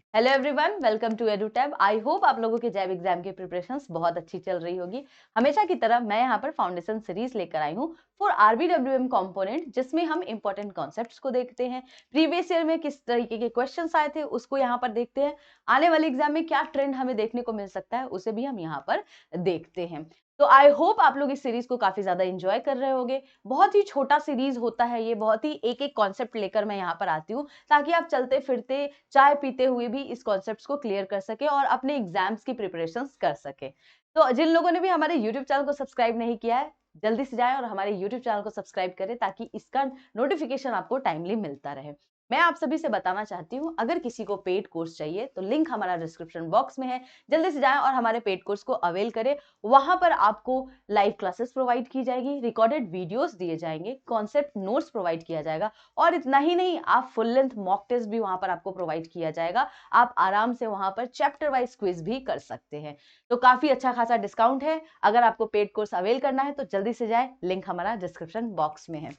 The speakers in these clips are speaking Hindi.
Hello everyone, welcome to Edutab. I hope आप लोगों के जैब एग्जाम की प्रिपरेशंस बहुत अच्छी चल रही होगी। हमेशा की तरह मैं यहाँ पर फाउंडेशन सीरीज लेकर आई हूँ फॉर आरबीडब्ल्यूएम कंपोनेंट, जिसमें हम इंपॉर्टेंट कॉन्सेप्ट्स को देखते हैं। प्रीवियस ईयर में किस तरीके के क्वेश्चंस आए थे उसको यहाँ पर देखते हैं। आने वाले एग्जाम में क्या ट्रेंड हमें देखने को मिल सकता है उसे भी हम यहाँ पर देखते हैं। तो आई होप आप लोग इस सीरीज को काफी ज्यादा एंजॉय कर रहे होंगे। बहुत ही छोटा सीरीज होता है ये, बहुत ही एक एक कॉन्सेप्ट लेकर मैं यहाँ पर आती हूँ ताकि आप चलते फिरते चाय पीते हुए भी इस कॉन्सेप्ट्स को क्लियर कर सके और अपने एग्जाम्स की प्रिपरेशंस कर सके। तो जिन लोगों ने भी हमारे यूट्यूब चैनल को सब्सक्राइब नहीं किया है, जल्दी से जाएं और हमारे यूट्यूब चैनल को सब्सक्राइब करें ताकि इसका नोटिफिकेशन आपको टाइमली मिलता रहे। मैं आप सभी से बताना चाहती हूँ, अगर किसी को पेड कोर्स चाहिए तो लिंक हमारा डिस्क्रिप्शन बॉक्स में है। जल्दी से जाएं और हमारे पेड कोर्स को अवेल करें। वहां पर आपको लाइव क्लासेस प्रोवाइड की जाएगी, रिकॉर्डेड वीडियोस दिए जाएंगे, कॉन्सेप्ट नोट्स प्रोवाइड किया जाएगा और इतना ही नहीं, आप फुल लेंथ मॉक टेस्ट भी वहां पर आपको प्रोवाइड किया जाएगा। आप आराम से वहां पर चैप्टर वाइज क्विज भी कर सकते हैं। तो काफी अच्छा खासा डिस्काउंट है। अगर आपको पेड कोर्स अवेल करना है तो जल्दी से जाए, लिंक हमारा डिस्क्रिप्शन बॉक्स में है।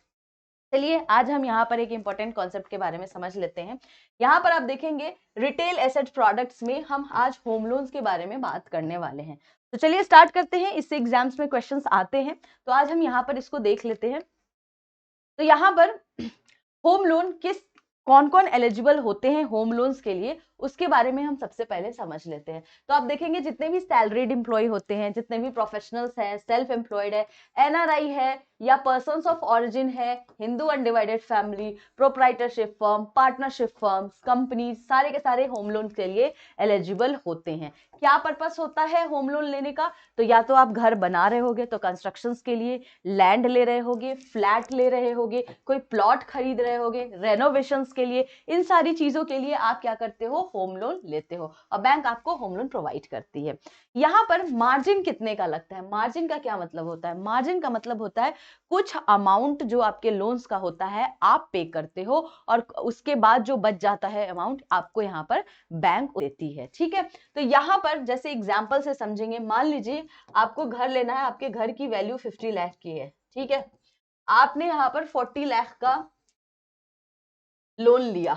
चलिए आज हम यहाँ पर एक इंपॉर्टेंट कॉन्सेप्ट के बारे में समझ लेते हैं। यहाँ पर आप देखेंगे रिटेल एसेट प्रोडक्ट्स में हम आज होम लोन्स के बारे में बात करने वाले हैं। तो चलिए स्टार्ट करते हैं। इससे एग्जाम्स में क्वेश्चंस आते हैं, तो आज हम यहाँ पर इसको देख लेते हैं। तो यहाँ पर होम लोन कौन कौन एलिजिबल होते हैं होम लोन्स के लिए, उसके बारे में हम सबसे पहले समझ लेते हैं। तो आप देखेंगे जितने भी सैलरीड एम्प्लॉय होते हैं, जितने भी प्रोफेशनल्स हैं, सेल्फ एम्प्लॉयड है, एनआरआई है या पर्सन्स ऑफ ऑरिजिन है, Hindu undivided family, proprietorship firm, partnership firms, company, सारे के सारे होम लोन के लिए एलिजिबल होते हैं। क्या पर्पस होता है होम लोन लेने का? तो या तो आप घर बना रहे होगे तो कंस्ट्रक्शंस के लिए, लैंड ले रहे होगे, फ्लैट ले रहे होगे, कोई प्लॉट खरीद रहे होगे, रेनोवेशंस के लिए, इन सारी चीजों के लिए आप क्या करते हो, होम लोन लेते हो और बैंक आपको होम लोन प्रोवाइड करती है। यहाँ पर मार्जिन कितने का लगता है? मार्जिन का क्या मतलब होता है? मार्जिन का मतलब होता है कुछ अमाउंट जो आपके लोन्स का होता है आप पे करते हो और उसके बाद जो बच जाता है अमाउंट आपको यहाँ पर बैंक देती है। ठीक है, तो यहाँ पर जैसे एग्जाम्पल से समझेंगे, मान लीजिए आपको घर लेना है, आपके घर की वैल्यू 50 लाख की है। ठीक है, आपने यहाँ पर 40 लाख का लोन लिया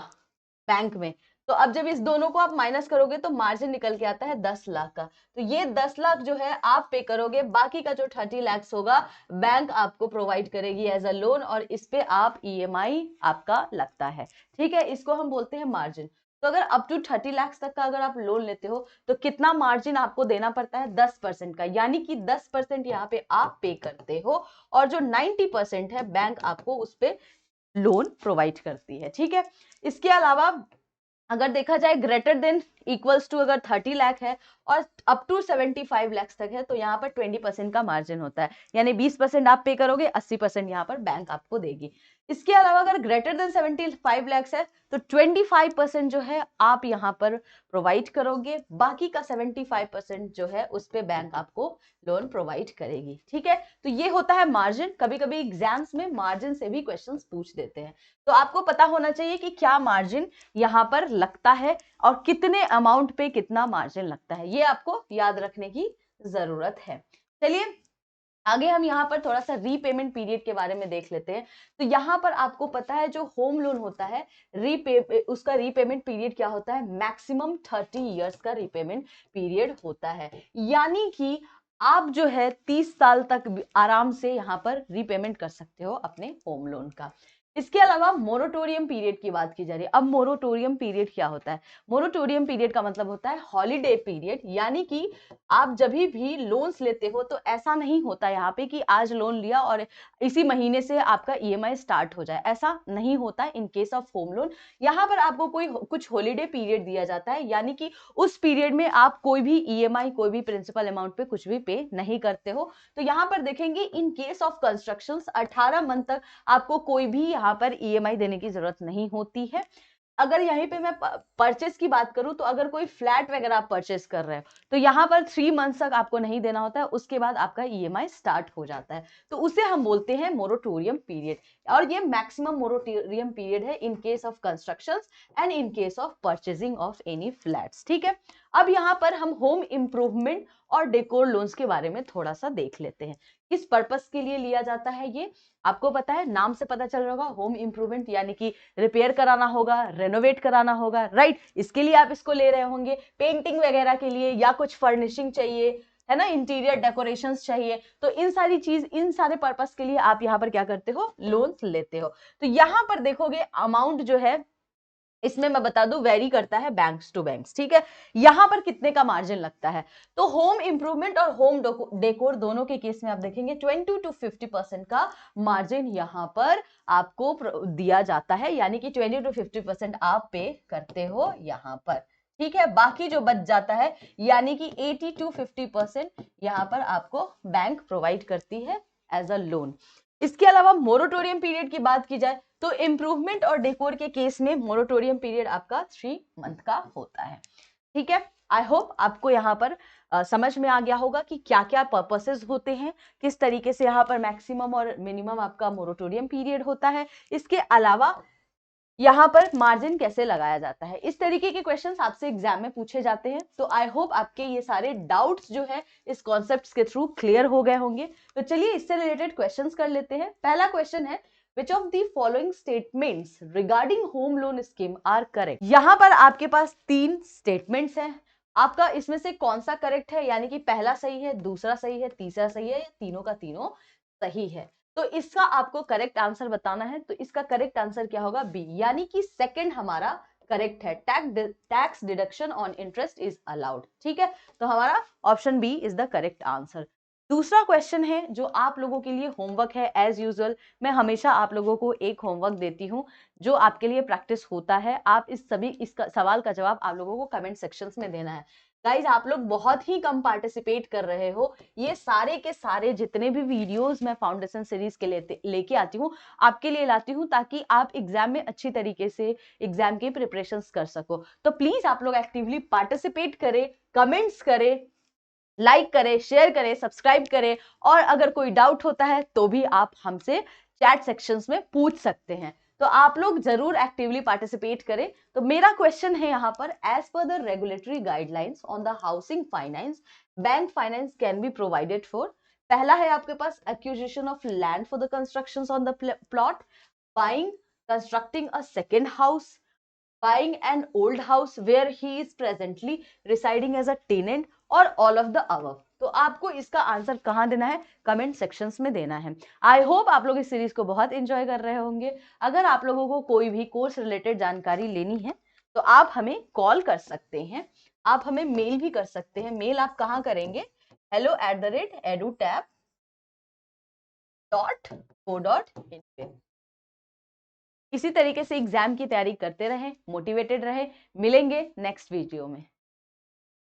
बैंक में। तो अब जब इस दोनों को आप माइनस करोगे तो मार्जिन निकल के आता है 10 लाख का। तो ये 10 लाख जो है आप पे करोगे, बाकी का जो 30 लाख होगा बैंक आपको प्रोवाइड करेगी एज अ लोन और इस पे आप ईएमआई आपका लगता है। ठीक है, इसको हम बोलते हैं मार्जिन। तो अगर अप टू 30 लाख तक का अगर आप लोन लेते हो तो कितना मार्जिन आपको देना पड़ता है? 10% का, यानी कि 10% यहाँ पे आप पे करते हो और जो 90% है बैंक आपको उस पे लोन प्रोवाइड करती है। ठीक है, इसके अलावा अगर देखा जाए ग्रेटर देन इक्वल्स टू अगर 30 लाख है और अप टू 75 लाख तक है तो यहाँ पर 20% का मार्जिन होता है, यानी 20% आप पे करोगे, 80% यहाँ पर बैंक आपको देगी। इसके अलावा अगर ग्रेटर देन 75 लाख है तो 25% जो है आप यहाँ पर प्रोवाइड करोगे, बाकी का 75% जो है उस पे बैंक आपको लोन प्रोवाइड करेगी। ठीक है, तो ये होता है मार्जिन। कभी कभी एग्जाम्स में मार्जिन से भी क्वेश्चंस पूछ देते हैं, तो आपको पता होना चाहिए कि क्या मार्जिन यहाँ पर लगता है और कितने अमाउंट पे कितना मार्जिन लगता है, ये आपको याद रखने की जरूरत है। चलिए आगे हम यहाँ पर थोड़ा सा रीपेमेंट पीरियड के बारे में देख लेते हैं। तो यहाँ पर आपको पता है जो होम लोन होता है उसका रीपेमेंट पीरियड क्या होता है? मैक्सिमम 30 इयर्स का रीपेमेंट पीरियड होता है, यानी कि आप जो है 30 साल तक आराम से यहाँ पर रीपेमेंट कर सकते हो अपने होम लोन का। इसके अलावा मोरेटोरियम पीरियड की बात की जा रही है। अब मोरेटोरियम पीरियड क्या होता है? मोरेटोरियम पीरियड का मतलब होता है हॉलीडे पीरियड, यानी कि आप जब भी लोन्स लेते हो तो ऐसा नहीं होता यहाँ पे कि आज लोन लिया और इसी महीने से आपका ईएमआई स्टार्ट हो जाए, ऐसा नहीं होता in case of home loan. यहाँ पर आपको कुछ हॉलीडे पीरियड दिया जाता है, यानी कि उस पीरियड में आप कोई भी ईएमआई, कोई भी प्रिंसिपल अमाउंट पे कुछ भी पे नहीं करते हो। तो यहाँ पर देखेंगे in case of construction 18 month तक आपको कोई भी यहाँ पर ईएमआई देने की जरूरत नहीं होती है। अगर यहीं पे मैं परचेस की बात करूं तो अगर कोई फ्लैट वगैरह आप परचेस कर रहे हो तो यहाँ पर 3 मंथ तक आपको नहीं देना होता है, उसके बाद आपका ईएमआई स्टार्ट हो जाता है। तो उसे हम बोलते हैं मोरेटोरियम पीरियड और ये मैक्सिमम मोरेटोरियम पीरियड है in case of constructions and in case of purchasing of any flats. ठीक है, अब यहाँ पर हम होम इंप्रूवमेंट और डेकोर लोन्स के बारे में थोड़ा सा देख लेते हैं। किस पर्पस के लिए लिया जाता है ये आपको पता है, नाम से पता चल रहा होगा, होम इंप्रूवमेंट यानी कि रिपेयर कराना होगा, रेनोवेट कराना होगा, राइट। इसके लिए आप इसको ले रहे होंगे, पेंटिंग वगैरह के लिए या कुछ फर्निशिंग चाहिए, है ना, इंटीरियर डेकोरेशंस चाहिए, तो इन सारी चीज, इन सारे पर्पस के लिए आप यहाँ पर क्या करते हो, लोन्स लेते हो। तो यहाँ पर देखोगे अमाउंट जो है इसमें मैं बता दूं वेरी करता है बैंक्स टू बैंक्स, ठीक है। यहां पर कितने का मार्जिन लगता है, तो होम इंप्रूवमेंट और होम डेकोर दोनों के केस में आप देखेंगे 20 to 50% का मार्जिन यहां पर आपको दिया जाता है, यानी कि 20 to 50% आप पे करते हो यहां पर, ठीक है। बाकी जो बच जाता है यानी कि 80 to 50% यहां पर आपको बैंक प्रोवाइड करती है एज अ लोन। इसके अलावा मोरेटोरियम पीरियड की बात की जाए तो इंप्रूवमेंट और डेकोर के केस में मोरेटोरियम पीरियड आपका 3 मंथ का होता है, ठीक है। आई होप आपको यहाँ पर समझ में आ गया होगा कि क्या क्या पर्पसेस होते हैं, किस तरीके से यहाँ पर मैक्सिमम और मिनिमम आपका मोरेटोरियम पीरियड होता है, इसके अलावा यहाँ पर मार्जिन कैसे लगाया जाता है। इस तरीके के क्वेश्चंस आपसे एग्जाम में पूछे जाते हैं। तो आई होप आपके ये सारे डाउट्स जो है इस कॉन्सेप्ट्स के थ्रू क्लियर हो गए होंगे। तो चलिए इससे रिलेटेड क्वेश्चंस कर लेते हैं। पहला क्वेश्चन है, Which of the following statements regarding home loan scheme are correct? यहाँ पर आपके पास 3 स्टेटमेंट्स हैं, आपका इसमें से कौन सा करेक्ट है, यानी कि पहला सही है, दूसरा सही है, तीसरा सही है, या तीनों का तीनों सही है। तो इसका आपको करेक्ट आंसर बताना है। तो इसका करेक्ट आंसर क्या होगा, बी, यानी कि सेकंड हमारा करेक्ट है, tax deduction on interest is allowed, ठीक है। तो हमारा option B is the correct answer. दूसरा क्वेश्चन है जो आप लोगों के लिए होमवर्क है, एज यूजुअल मैं हमेशा आप लोगों को एक होमवर्क देती हूँ जो आपके लिए प्रैक्टिस होता है। आप इसका सवाल का जवाब आप लोगों को कमेंट सेक्शंस में देना है। गाइज आप लोग बहुत ही कम पार्टिसिपेट कर रहे हो। ये सारे के सारे जितने भी वीडियोस मैं फाउंडेशन सीरीज के लेके आती हूँ आपके लिए लाती हूँ, ताकि आप एग्जाम में अच्छी तरीके से एग्जाम की प्रिपरेशंस कर सको। तो प्लीज आप लोग एक्टिवली पार्टिसिपेट करें, कमेंट्स करें, लाइक करें, शेयर करें, सब्सक्राइब करें, और अगर कोई डाउट होता है तो भी आप हमसे चैट सेक्शंस में पूछ सकते हैं। तो आप लोग जरूर एक्टिवली पार्टिसिपेट करें। तो मेरा क्वेश्चन है यहाँ पर, as per the regulatory guidelines on the housing finance, bank finance can be provided for. पहला है आपके पास acquisition of land for the construction on the plot, buying, constructing a second house, buying an old house where he is presently residing as a tenant, और all of the above। तो आपको इसका आंसर कहां देना है, कमेंट सेक्शंस में देना है। आई होप आप लोग इस सीरीज को बहुत एंजॉय कर रहे होंगे। अगर आप लोगों को कोई भी कोर्स रिलेटेड जानकारी लेनी है तो आप हमें कॉल कर सकते हैं, आप हमें मेल भी कर सकते हैं। मेल आप कहां करेंगे, hello@edutab.co.in पे। इसी तरीके से एग्जाम की तैयारी करते रहें, मोटिवेटेड रहें। मिलेंगे नेक्स्ट वीडियो में।